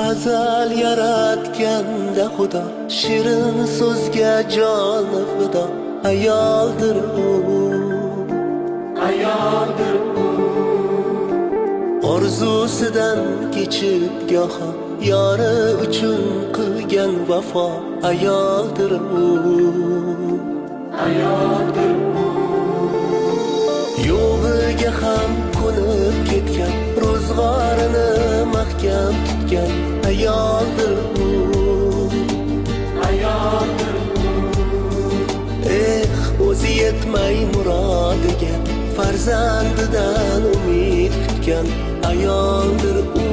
Azal yaratganda Xudo, shirin so'zga joni fido. Ayoldir u, ayoldir u. Orzusidan kechib goho, yori uchun qilgan vafo. Ayoldir u, ayoldir u. Yo'g'iga ham ko'nib ketgan, ro'zg'orini mahkam tutgan. Ayoldir u, ayoldir u. O'zi yetmay murodiga, farzandidan umid kutgan. Ayoldir u.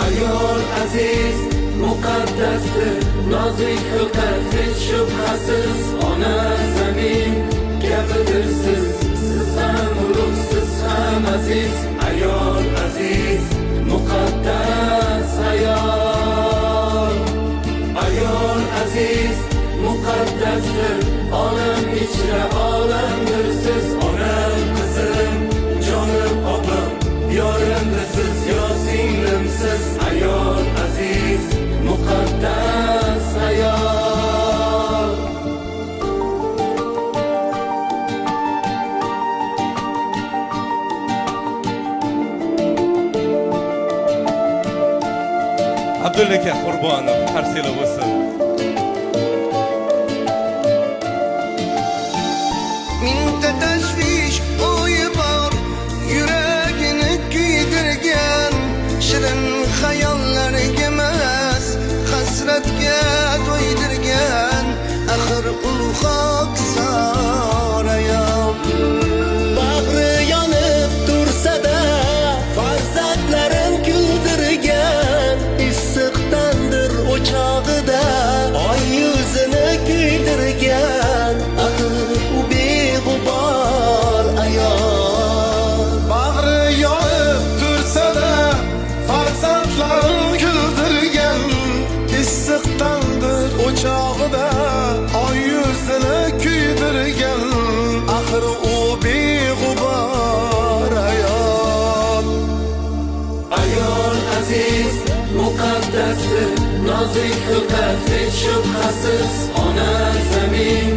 Ayol aziz, muqaddasdir, nozik xilqat, hech shubhasiz. Ona zamin kabidir siz, siz ham ulug', siz ham aziz. Ayol aziz, muqaddas ayol. Ayol aziz, muqaddasdir, olam ichra olamdir siz. Onam, qizim, jonim, obim, yorimdir siz, yo singlimsiz. Ayol aziz, muqaddas ayol. Abdulla aka Qurbonov qarsiylar bo'lsin. Mingta tashvish o'yi bor, yuragini kuydirgan. Shirin xayollarga emas, hasratga to'ydirgan. Axir u xokisor ayol. Bag'ri yonib tursa-da, farzandlarin kuldirgan. Issiqdandir o'chog'ida, oy yuzini kuydirgan. Axir u beg'ubor ayol. Bag'ri yonib tursa-da, farzandlarin kuldirgan. Issiqdandir o'chog'ida, oy yuzini kuydirgan. Axir u beg'ubor ayol. Ayol aziz, muqaddasdir, nozik xilqat, hech shubhasiz. Ona zamin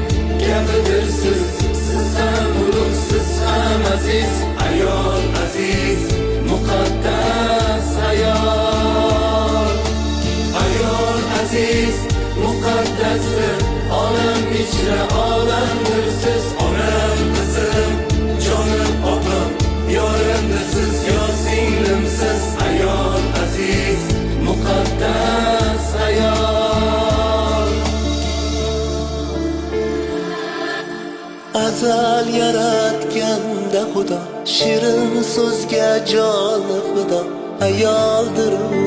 kabidir siz, siz ham ulug', siz ham aziz. Ayol aziz, muqaddas ayol. Ayol aziz, muqaddasdir, olam ichra olamdir siz. Onam, qizim, jonim, obim, yorimdir siz, yo singlimsiz. Ayol aziz, muqaddas ayol. Azal yaratganda Xudo, shirin so'zga joni fido. Ayoldir u,